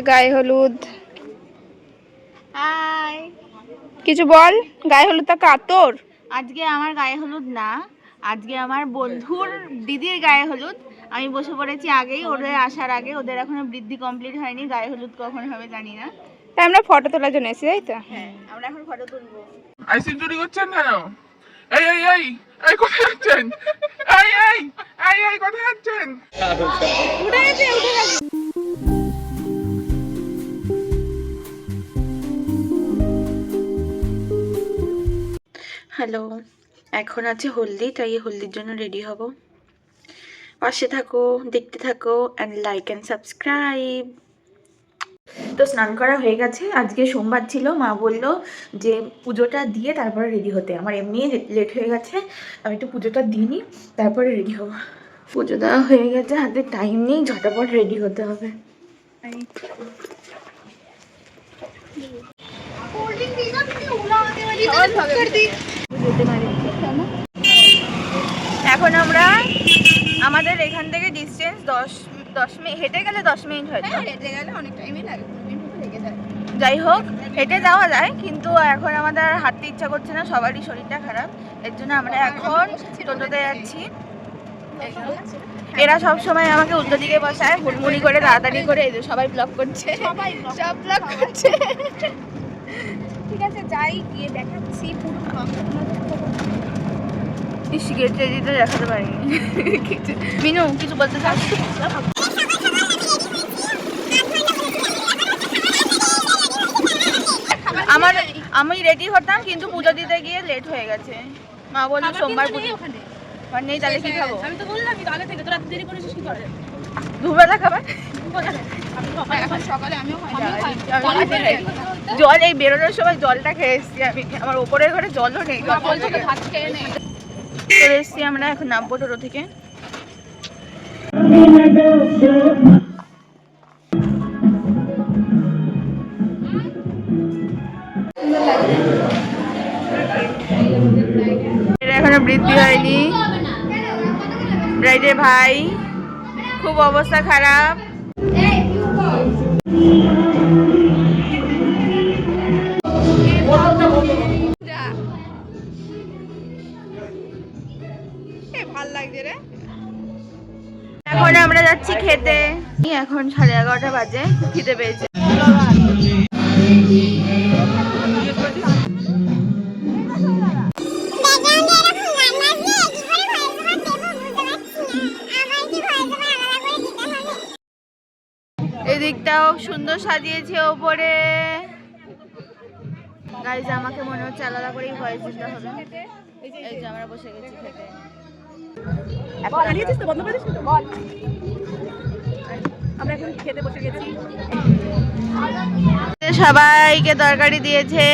গায়ে হলুদ। হাই, কিছু বল। গায়ে হলুদটা কার তোর? আজকে আমার গায়ে হলুদ না, আজকে আমার বন্ধুর দিদির গায়ে হলুদ। আমি বসে পড়েছি আগেই, ওদের আসার আগে। ওদের এখনো বৃদ্ধি কমপ্লিট হয়নি, গায়ে হলুদ কখন হবে জানি না। তাই আমরা ফটো তোলার জন্য এসেছি, তাই তো? হ্যাঁ, আমরা এখন ফটো তুলবো। আইসক্রিম চুরি করছেন কেন? এই এই এই এই কোথায় যাচ্ছেন? এই এই এই এই কোথায় যাচ্ছেন? উঠে গেছে, উঠে গেছে। হ্যালো, এখন আছে হলদি, তাই হলদির জন্য রেডি হব। পাশে থাকো, দেখতে থাকো, অ্যান্ড লাইক অ্যান্ড সাবস্ক্রাইব। তো স্নান করা হয়ে গেছে, আজকে সোমবার ছিল। মা বললো যে পুজোটা দিয়ে তারপরে রেডি হতে। আমার এমনি লেট হয়ে গেছে, আমি একটু পুজোটা দিইনি, তারপরে রেডি হব। পুজো দেওয়া হয়ে গেছে, হাতে টাইম নেই, ঝটাপট রেডি হতে হবে। এখন আমরা আমাদের এখান থেকে ডিস্টেন্স 10 মিনিট, হেঁটে গেলে 10 মিনিট হয়তো। হেঁটে গেলে অনেক টাইমই লাগে, লেগে যায়। যাই হোক, হেঁটে যাওয়া যায়, কিন্তু এখন আমাদের হাঁটতে ইচ্ছা করছে না, সবারই শরীরটা খারাপ। এর জন্য আমরা এখন টোটোতে যাচ্ছি। এরা সব সময় আমাকে উল্টো দিকে বসায়, হুড়মুড়ি করে তাড়াতাড়ি করে। এই যে সবাই ব্লগ করছে, সব ব্লগ করছে। ঠিক আছে, যাই গিয়ে দেখাচ্ছি পুরো। ইস, গেটে দিতে দেখাতে পারিনি। মিনু, কিছু বলতে চাস? আমি রেডি হতাম, কিন্তু পুজো দিতে গিয়ে লেট হয়ে গেছে। মা বললো সোমবার পুজো নেই, তাহলে কি খাবো? আমি তো বললাম আগে থেকে, তোরা দেরি করেছিস কি করে? দুবেলা খাবার। এখন সকালে আমিও জল, এই বেরোনোর সময় জলটা খেয়ে এসছি আমি। আমার ওপরের ঘরে জলও নেই। ভাত খেয়ে নেই। চলে এসছি আমরা, এখন নামবো টোটো থেকে। এটা এখনো বৃদ্ধি হয়নি। ব্রাইডের ভাই, খুব অবস্থা খারাপ। ভাল লাগছে রে। এখন আমরা যাচ্ছি খেতে। এখন 11:30 বাজে, খেতে পেয়েছে। এদিকটাও সুন্দর সাজিয়েছে ওপরে। গাইজ, আমাকে মনে হচ্ছে আলাদা করেই ভয়েস দিতে হবে। এই যে আমরা বসে গেছি খেতে। আমরা এখন খেতে বসে গেছি। সবাইকে তরকারি দিয়েছে,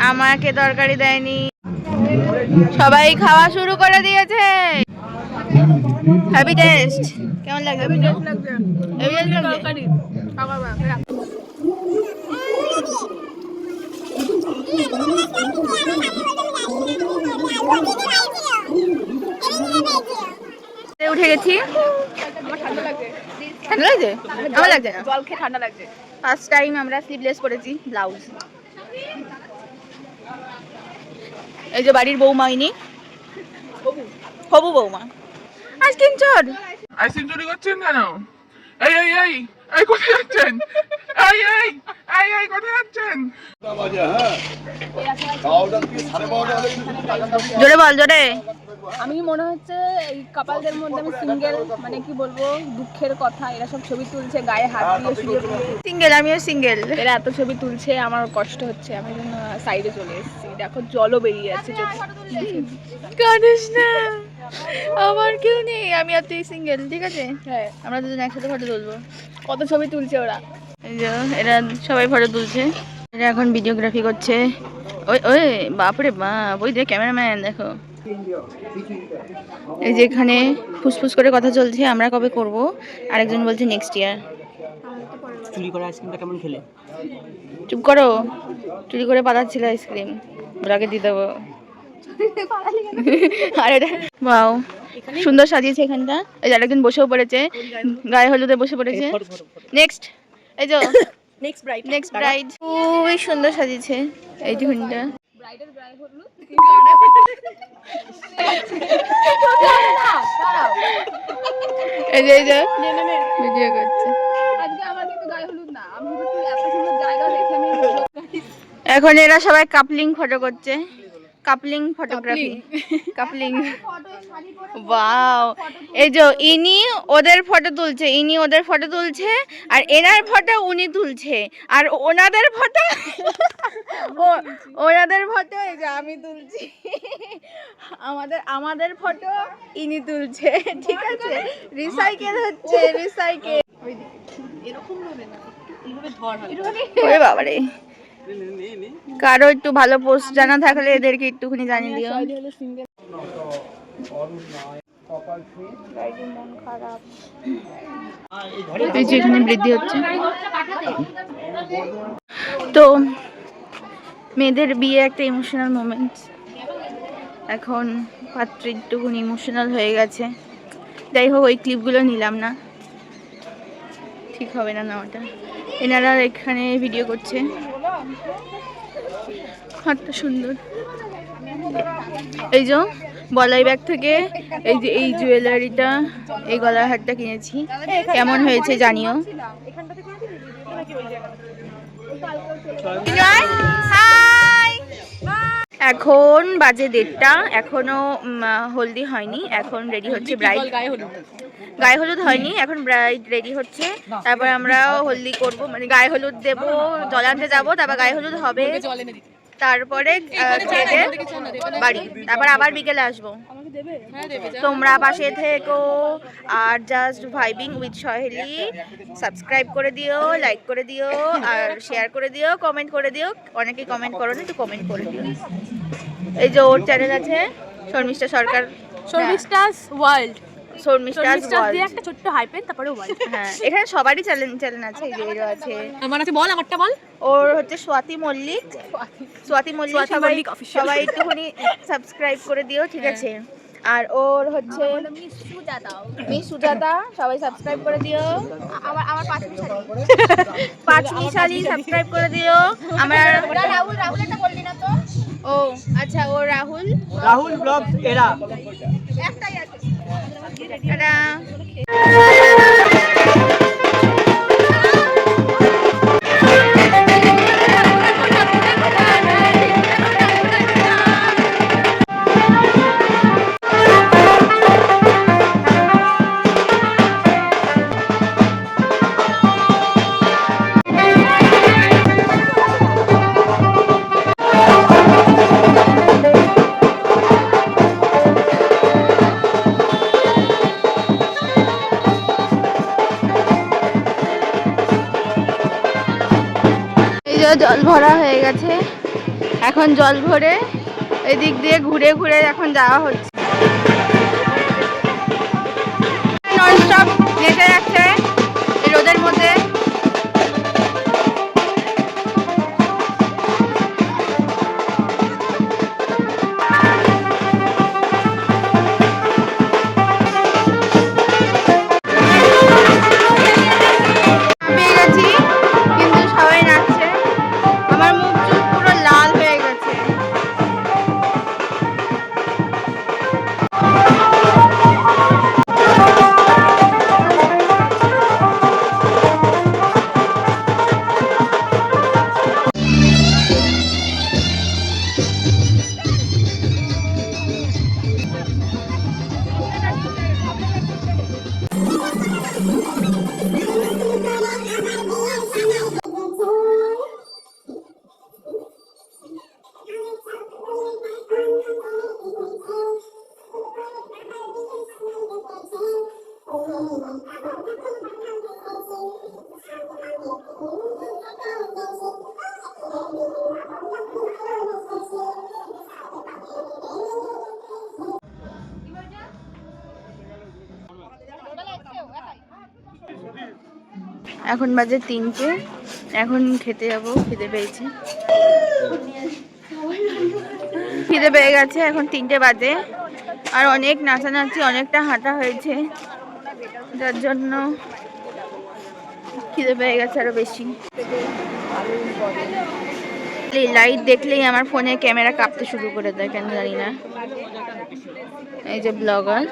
আমাকে তরকারি দেয়নি। সবাই খাওয়া শুরু করে দিয়েছে। Happy taste. কেমন লাগছে? হ্যাপি টেস্ট লাগছে। তরকারি উঠে গেছি। ঠান্ডা লাগছে। ঠান্ডা লাগছে? আমার লাগছে না। জল খেয়ে ঠান্ডা লাগছে। ফার্স্ট টাইম আমরা স্লিভলেস পরেছি, ব্লাউজ। এই যে বাড়ির বৌমা, ইনি হবু বৌমা। আইসক্রিম চোর। আইসক্রিম চুরি করছেন কেন? এই এই এই এই কোথায় যাচ্ছেন? এই এই এই এই কোথায় যাচ্ছেন? জোরে বল, জোরে। আমি মনে হচ্ছে এই কাপালদের মধ্যে আমি সিঙ্গেল, মানে কি বলবো, দুঃখের কথা। এরা সব ছবি তুলছে গায়ে হাত দিয়ে শুয়ে শুয়ে। সিঙ্গেল, আমিও সিঙ্গেল। এরা এত ছবি তুলছে, আমার কষ্ট হচ্ছে। আমি জন্য সাইডে চলে এসেছি। দেখো জলও বেরিয়ে যাচ্ছে চোখে। কাঁদিস না, আমার কেউ নেই, আমি আর তুই সিঙ্গেল, ঠিক আছে? হ্যাঁ, আমরা দুজন একসাথে ফটো তুলবো। কত ছবি তুলছে ওরা। এই যে এরা সবাই ফটো তুলছে। এরা এখন ভিডিওগ্রাফি করছে। ওই ওই বাপরে বাপ, ওই যে ক্যামেরাম্যান, দেখো। এই যে এখানে ফুসফুস করে কথা চলছে, আমরা কবে করব। আরেকজন বলছে নেক্সট ইয়ার। চুরি করা আইসক্রিমটা কেমন খেলে? চুপ করো, চুরি করে পাঠাচ্ছিল আইসক্রিম, ব্লগে দিয়ে দেবো। আর এটা ওয়াও, সুন্দর সাজিয়েছে এখানটা। এই যে আরেকজন বসেও পড়েছে, গায়ে হলুদে বসে পড়েছে। নেক্সট, এই যে নেক্সট ব্রাইড খুবই সুন্দর সাজিয়েছে এই টিফিনটা। ব্রাইডের গায়ে হলুদ এই যে ভিডিও করছে। আজকে আমার কিন্তু গায়ে হলুদ না, আমি কিন্তু এত সুন্দর জায়গা দেখে আমি এখন এরা সবাই কাপলিং ফটো করছে, কাপলিং ফটোগ্রাফি, কাপলিং। ওয়াও, এই যে ইনি ওদের ফটো তুলছে, আর এনার ফটো উনি তুলছে, আর ওনাদের ফটো এই যে আমি তুলছি, আমাদের ফটো ইনি তুলছে। ঠিক আছে, রিসাইকেল হচ্ছে, রিসাইকেল। ওরে বাবারে, কারো একটু ভালো পোস্ট জানা থাকলে এদেরকে একটুখানি জানিয়ে দিও। এখানে বৃদ্ধি হচ্ছে তো মেয়েদের বিয়ে একটা ইমোশনাল মোমেন্ট। এখন পাত্রী একটুখানি ইমোশনাল হয়ে গেছে। যাই হোক, ওই ক্লিপগুলো নিলাম না, ঠিক হবে না নেওয়াটা। এনারা এখানে ভিডিও করছে, হাতটা সুন্দর। এই যে বলাই ব্যাগ থেকে এই যে এই জুয়েলারিটা, এই গলার হারটা কিনেছি, কেমন হয়েছে জানিও। এখন বাজে 1:30, এখনো হলদি হয়নি, এখন রেডি হচ্ছে ব্রাইড। গায়ে হলুদ হয়নি, এখন ব্রাইড রেডি হচ্ছে, তারপর আমরা হলদি করব, মানে গায়ে হলুদ দেব, জল আনতে যাবো, তারপর গায়ে হলুদ হবে, তারপরে খেতে বাড়ি, তারপর আবার বিকেলে আসবো। তোমরা পাশে থেকো আর জাস্ট ভাইবিং উইথ সহেলি সাবস্ক্রাইব করে দিও, লাইক করে দিও, আর শেয়ার করে দিও, কমেন্ট করে দিও। অনেকেই কমেন্ট করো না, একটু কমেন্ট করে দিও। এই যে ওর চ্যানেল আছে শর্মিষ্ঠা সরকার, শর্মিষ্ঠাস ওয়ার্ল্ড, শর্মিষ্ঠাস দিয়ে একটা ছোট্ট হাইপেন, তারপরে ওয়ার্ল্ড। হ্যাঁ, এখানে সবারই চ্যানেল আছে। এই যে এরও আছে, আমার আছে, বল আমারটা বল। ওর হচ্ছে স্বাতি মল্লিক, সবাই একটুখানি সাবস্ক্রাইব করে দিও, ঠিক আছে। আর ওর হচ্ছে মিস সুজাতা, সবাই সাবস্ক্রাইব করে দিও। আমার পাঁচ মিশালি সাবস্ক্রাইব করে দিও। আমার রাহুল একটা বললি না তো? ও আচ্ছা, ও রাহুল ব্লগস এরা একটাই আছে। টাটা। জল ভরা হয়ে গেছে, এখন জল ভরে এদিক দিয়ে ঘুরে ঘুরে এখন যাওয়া হচ্ছে। ননস্টপ নেচে যাচ্ছে এই রোদের মধ্যে। এখন বাজে 3টে, এখন খেতে যাবো, খিদে পেয়েছে, খিদে পেয়ে গেছে। এখন 3টে বাজে, আর অনেক নাচানাচি, অনেকটা হাঁটা হয়েছে, যার জন্য খিদে পেয়ে গেছে আরো বেশি। এই লাইট দেখলেই আমার ফোনে ক্যামেরা কাঁপতে শুরু করে দেয়, কেন জানি না। এই যে ব্লগার,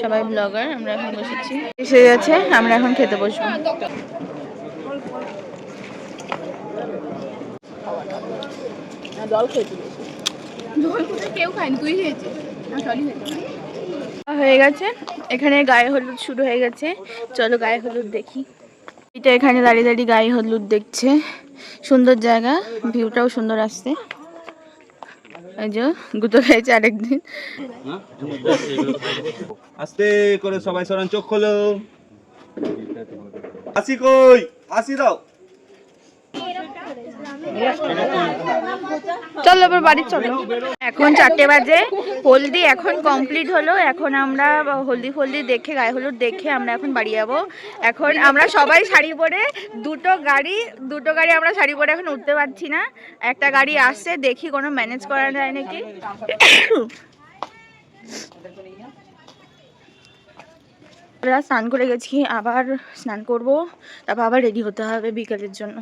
সবাই ব্লগার। আমরা এখন বসেছি, এসে গেছে, আমরা এখন খেতে বসবো। জল খেয়েছি, জল কোথায় কেউ খায়নি, তুই খেয়েছিস। হয়ে গেছে, এখানে গায়ে হলুদ শুরু হয়ে গেছে। চলো গায়ে হলুদ দেখি। এটা এখানে দাঁড়িয়ে দাঁড়িয়ে গায়ে হলুদ দেখছে। সুন্দর জায়গা, ভিউটাও সুন্দর আসছে। এই যে গুতো খেয়েছে আরেকদিন। আস্তে করে সবাই সরান, চোখ খোলো। হাসি কই, হাসি দাও। চলো এবার বাড়ি চলো। এখন 4টে বাজে, হলদি এখন কমপ্লিট হলো। এখন আমরা হলদি ফলদি দেখে, গায়ে হলুদ দেখে আমরা এখন বাড়ি যাবো। এখন আমরা সবাই শাড়ি পরে, দুটো গাড়ি আমরা শাড়ি পরে এখন উঠতে পারছি না। একটা গাড়ি আসছে, দেখি কোনো ম্যানেজ করা যায় নাকি। আমরা স্নান করে গেছি, আবার স্নান করব, তারপর আবার রেডি হতে হবে বিকেলের জন্য।